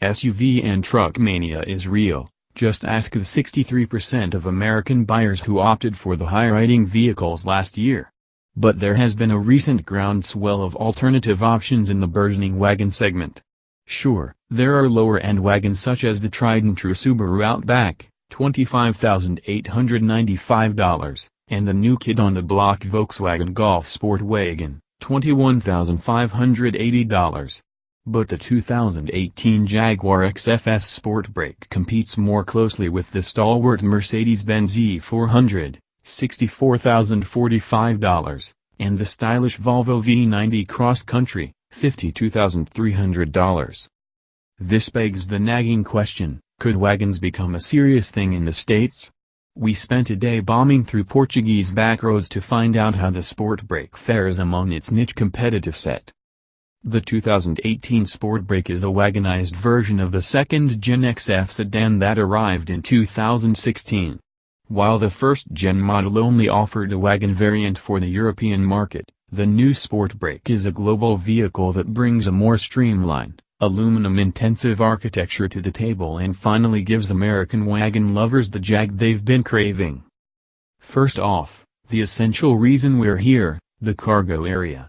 SUV and truck mania is real. Just ask the 63% of American buyers who opted for the high-riding vehicles last year. But there has been a recent groundswell of alternative options in the burgeoning wagon segment. Sure, there are lower-end wagons such as the tried-and-true Subaru Outback, $25,895, and the new kid on the block Volkswagen Golf Sportwagen, $21,580. But the 2018 Jaguar XFR Sportbrake competes more closely with the stalwart Mercedes-Benz E400, $64,045, and the stylish Volvo V90 Cross Country, $52,300. This begs the nagging question, could wagons become a serious thing in the States? We spent a day bombing through Portuguese backroads to find out how the Sportbrake fares among its niche competitive set. The 2018 Sportbrake is a wagonized version of the second-gen XF sedan that arrived in 2016. While the first-gen model only offered a wagon variant for the European market, the new Sportbrake is a global vehicle that brings a more streamlined, aluminum-intensive architecture to the table and finally gives American wagon lovers the jag they've been craving. First off, the essential reason we're here, the cargo area.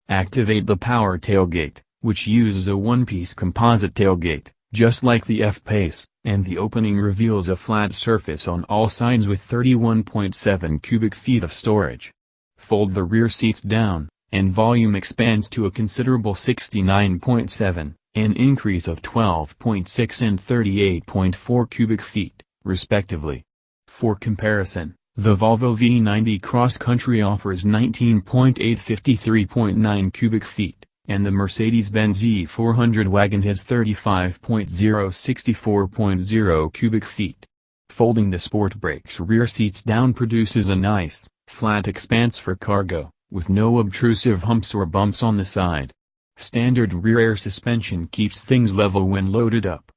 Activate the power tailgate, which uses a one-piece composite tailgate, just like the F-Pace, and the opening reveals a flat surface on all sides with 31.7 cubic feet of storage. Fold the rear seats down, and volume expands to a considerable 69.7, an increase of 12.6 and 38.4 cubic feet, respectively. For comparison, the Volvo V90 Cross Country offers 19.853.9 cubic feet, and the Mercedes-Benz E400 wagon has 35.064.0 cubic feet. Folding the Sportbrake's rear seats down produces a nice, flat expanse for cargo, with no obtrusive humps or bumps on the side. Standard rear air suspension keeps things level when loaded up.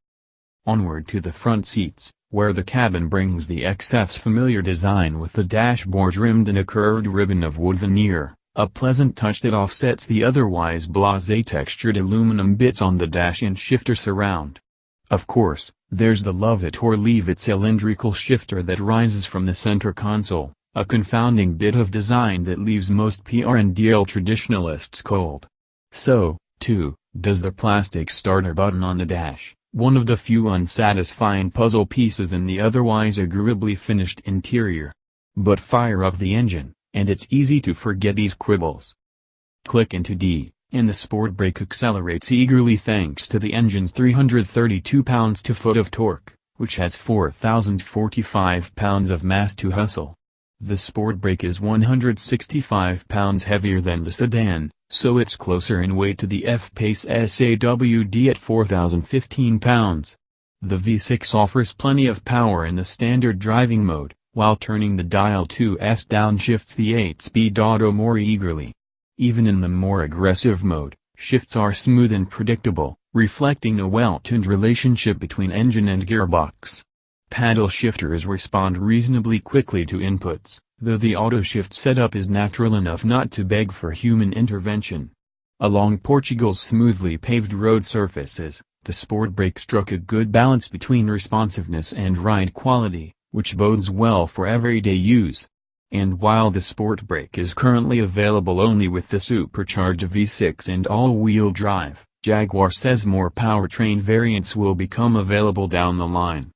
Onward to the front seats, where the cabin brings the XF's familiar design with the dashboard rimmed in a curved ribbon of wood veneer, a pleasant touch that offsets the otherwise blasé textured aluminum bits on the dash and shifter surround. Of course, there's the love it or leave it cylindrical shifter that rises from the center console, a confounding bit of design that leaves most PRNDL traditionalists cold. So, too, does the plastic starter button on the dash, one of the few unsatisfying puzzle pieces in the otherwise agreeably finished interior. But fire up the engine, and it's easy to forget these quibbles. Click into D, and the Sportbrake accelerates eagerly thanks to the engine's 332 pounds-to-foot of torque, which has 4,045 pounds of mass to hustle. The Sportbrake is 165 pounds heavier than the sedan, so it's closer in weight to the F-Pace S AWD at 4,015 pounds. The V6 offers plenty of power in the standard driving mode, while turning the dial 2S downshifts the 8-speed auto more eagerly. Even in the more aggressive mode, shifts are smooth and predictable, reflecting a well-tuned relationship between engine and gearbox. Paddle shifters respond reasonably quickly to inputs, though the auto-shift setup is natural enough not to beg for human intervention. Along Portugal's smoothly paved road surfaces, the Sportbrake struck a good balance between responsiveness and ride quality, which bodes well for everyday use. And while the Sportbrake is currently available only with the supercharged V6 and all-wheel drive, Jaguar says more powertrain variants will become available down the line.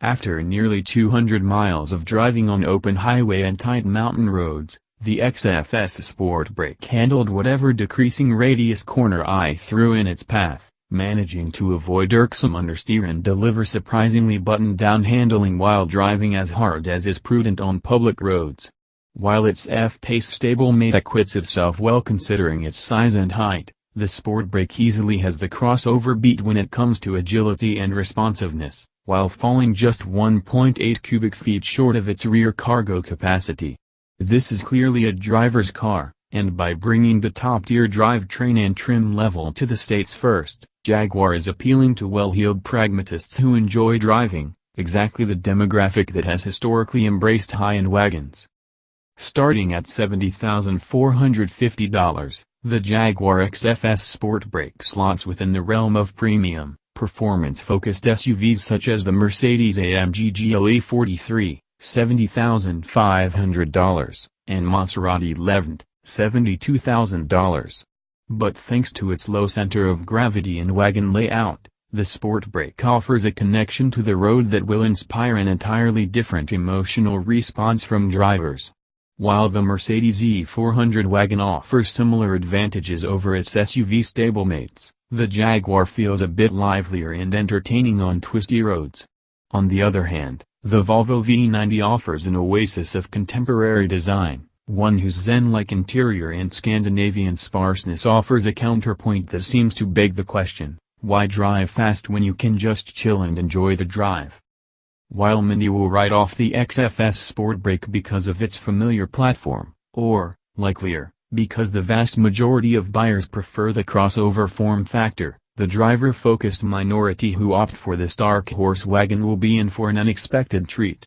After nearly 200 miles of driving on open highway and tight mountain roads, the XF's Sportbrake handled whatever decreasing radius corner I threw in its path, managing to avoid irksome understeer and deliver surprisingly buttoned-down handling while driving as hard as is prudent on public roads. While its F-Pace stablemate acquits itself well considering its size and height, the Sportbrake easily has the crossover beat when it comes to agility and responsiveness, while falling just 1.8 cubic feet short of its rear cargo capacity. This is clearly a driver's car, and by bringing the top-tier drivetrain and trim level to the state's first, Jaguar is appealing to well-heeled pragmatists who enjoy driving, exactly the demographic that has historically embraced high-end wagons. Starting at $70,450, the Jaguar XF's Sportbrake slots within the realm of premium, performance-focused SUVs such as the Mercedes-AMG GLE 43, $70,500, and Maserati Levant, $72,000. But thanks to its low center of gravity and wagon layout, the Sportbrake offers a connection to the road that will inspire an entirely different emotional response from drivers. While the Mercedes E400 wagon offers similar advantages over its SUV stablemates, the Jaguar feels a bit livelier and entertaining on twisty roads. On the other hand, the Volvo V90 offers an oasis of contemporary design, one whose zen-like interior and Scandinavian sparseness offers a counterpoint that seems to beg the question, why drive fast when you can just chill and enjoy the drive? While many will write off the XFS Sportbrake because of its familiar platform, or, likelier, because the vast majority of buyers prefer the crossover form factor, the driver-focused minority who opt for this dark horse wagon will be in for an unexpected treat.